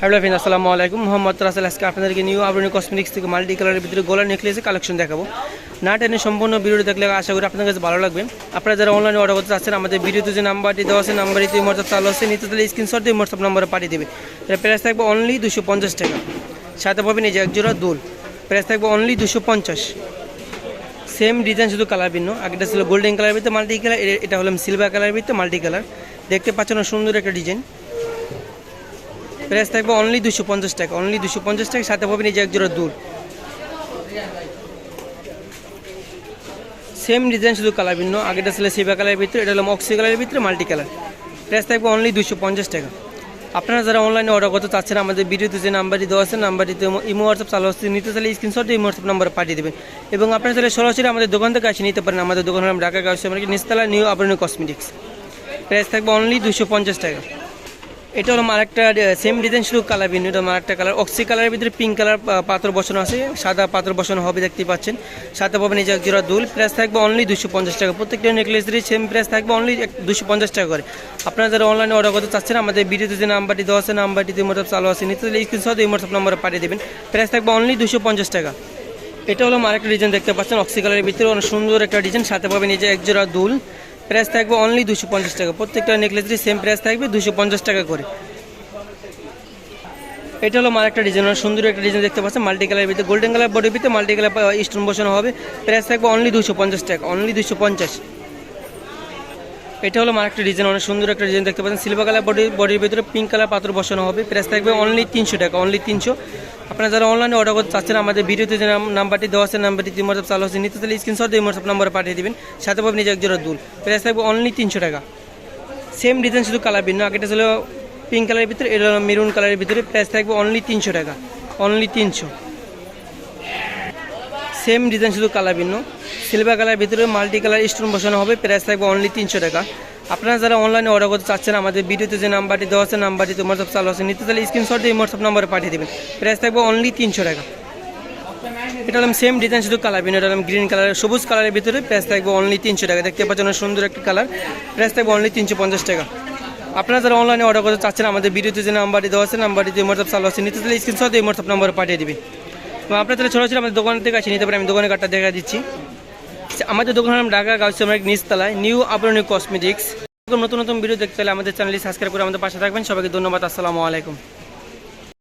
Hello friend, আসসালামু আলাইকুম। মোহাম্মদ রাসেল আজকে আপনাদেরকে নিউ আবরণী কসমেটিক্স থেকে মাল্টি কালারের ভিতরে গলার নেকলেসের কালেকশন দেখাবো। না টেনে সম্পূর্ণ ভিডিওটি দেখলে আশা করি আপনাদের কাছে ভালো লাগবে। আপনারা যারা অনলাইনে অর্ডার করতে চাচ্ছেন, আমাদের ভিডিওতে যে নাম্বারটি দেওয়া আছে নাম্বারটি হোয়াটসঅ্যাপ চালু আছে, নিতে তাহলে স্ক্রিনশট দিয়ে হোয়াটসঅ্যাপ নাম্বারে পাঠিয়ে দেবে। এর প্রাইস থাকবে অনলি 250 টাকা। সাথে পাবেন এই যে এক জোড়া দুল, প্রাইস থাকবে অনলি 250। সেম ডিজাইন, শুধু কালার ভিন্ন। আগেটা ছিল গোল্ডেন কালার ভিতরে মাল্টি কালার, এটা হলো সিলভার কালার ভিতরে মাল্টি কালার। দেখতে পাচ্ছেন সুন্দর একটা ডিজাইন। প্রাইস থাকবে অনলি 250 টাকা, অনলি 250 টাকা। সাথে পাবেন এই যে এক জোড়া দুল, সেম ডিজাইন শুধু কালার ভিন্ন। আগেটা ছিল সিলভার কালারের ভিতরে, এটা হলো অক্সি কালারের ভিতরে মাল্টি কালার। প্রাইস থাকবে অনলি 250 টাকা। আপনারা যারা অনলাইনে অর্ডার করতে চাচ্ছেন, আমাদের ভিডিওতে যে নাম্বারটি দেওয়া আছে নাম্বারটিতে ইমো হোয়াটসঅ্যাপ চালু আছে, নিতে চাইলে স্ক্রিনশট দিয়ে ইমো হোয়াটসঅ্যাপ নাম্বারে পাঠিয়ে দেবেন। এবং আপনারা চাইলে সরাসরি আমাদের দোকান থেকে আসে নিতে পারেন। আমাদের দোকান হলাম ঢাকা গাউসিয়া মার্কেট, নিচতলা, নিউ আবরণী কসমেটিক্স। প্রাইস থাকবে অনলি 250 টাকা। এটা হলো আরেকটা সেম ডিজাইন, শুধু কালার ভিন্ন। এটা আরেকটা কালার, অক্সি কালারের ভিতরে পিঙ্ক কালার পাথর বসানো আছে, সাদা পাথর বসানো হবে, দেখতে পাচ্ছেন। সাথে পাবেন এই যে এক জোড়া দুল, প্রাইস থাকবে অনলি 250 টাকা। প্রত্যেকটা নেকলেসেরই সেম প্রাইস থাকবে অনলি 250 টাকা করে। আপনারা যারা অনলাইনে অর্ডার করতে চাচ্ছেন, আমাদের ভিডিওতে যে নাম্বারটি দেওয়া আছে নাম্বারটিতে হোয়াটসঅ্যাপ চালু আছে, নিতে চাইলে স্ক্রিনশট এই হোয়াটসঅ্যাপ নাম্বারে পাঠিয়ে দেবেন। প্রাইস থাকবে অনলি 250 টাকা। এটা হলো আরেকটা ডিজাইন, দেখতে পাচ্ছেন অক্সি কালারের ভিতরে অনেক সুন্দর একটা ডিজাইন। সাথে পাবেন এই যে এক জোড়া দুল, প্রাইস থাকবে অনলি 250 টাকা। প্রত্যেকটা নেকলেসেরই সেম প্রাইস থাকবে 250 টাকা করে। এটা হলো আরেকটা ডিজাইন, সুন্দর একটা ডিজাইন দেখতে পাচ্ছেন মাল্টি কালারের ভিতরে, গোল্ডেন কালার বডির ভিতরে মাল্টি কালার স্টোন বসানো হবে। প্রাইস থাকবে অনলি 250 টাকা, অনলি 250। এটা হলো আরেকটা ডিজাইন, অনেক সুন্দর একটা ডিজাইন দেখতে পাচ্ছেন, সিলভার কালার বডির ভিতরে পিঙ্ক কালার পাথর বসানো হবে। প্রাইস থাকবে অনলি 300 টাকা, অনলি 300। আপনারা যারা অনলাইনে অর্ডার করতে চাচ্ছেন, আমাদের ভিডিওতে যে নাম্বারটি দেওয়া আছে নাম্বারটি হোয়াটসঅ্যাপ চালু আছে, নিতে চাইলে স্ক্রিনশট দিয়ে হোয়াটসঅ্যাপ নাম্বারে পাঠিয়ে দেবেন। সাথে পাবেন নিজে এক জোড়া দুল, প্রাইস থাকবে অনলি 300 টাকা। সেম ডিজাইন, শুধু কালার ভিন্ন। আগেটা ছিল পিঙ্ক কালারের ভিতরে, এটা হলো মেরুন কালারের ভিতরে। প্রাইস থাকবে অনলি 300 টাকা, অনলি 300। সেম ডিজাইন, শুধু কালার ভিন্ন। সিলভার কালারের ভিতরে মাল্টি কালার স্টোন বসানো হবে। প্রাইস থাকবে অনলি 300 টাকা। আপনারা যারা অনলাইনে অর্ডার করতে চাচ্ছেন, আমাদের ভিডিওতে যে নাম্বারটি দেওয়া আছে নাম্বারটিতে হোয়াটসঅ্যাপ চালু আছে, নিতে চাইলে স্ক্রিনশট দিয়ে হোয়াটসঅ্যাপ নাম্বারে পাঠিয়ে দেবেন। প্রাইস থাকবে অনলি 300 টাকা। এটা হলাম সেম ডিজাইন, শুধু কালার ভিন্ন। এটা হলাম গ্রিন কালারের, সবুজ কালারের ভিতরে। প্রাইস থাকবে অনলি 300 টাকা। দেখতে পাচ্ছেন সুন্দর একটা কালার। প্রাইস থাকবে অনলি 350 টাকা। আপনারা যারা অনলাইনে অর্ডার করতে চাচ্ছেন, আমাদের ভিডিওতে যে নাম্বারটি দেওয়া আছে নাম্বারটিতে হোয়াটসঅ্যাপ চালু আছে, নিতে চাইলে স্ক্রিনশট দিয়ে হোয়াটসঅ্যাপ নাম্বারে পাঠিয়ে দেবেন। এবং আপনারা তাহলে সরাসরি আমাদের দোকান থেকে আসে নিতে পারেন। আমি দোকানের কার্ডটা দেখা দিচ্ছি। আমাদের দোকান হলাম ঢাকা গাউসিয়া মার্কেট, নিচতলায়, নিউ আবরণী কসমেটিক্স। নতুন নতুন ভিডিও দেখতে হলে আমাদের চ্যানেলটি সাবস্ক্রাইব করে আমাদের পাশে থাকবেন। সবাইকে ধন্যবাদ। আসসালামু আলাইকুম।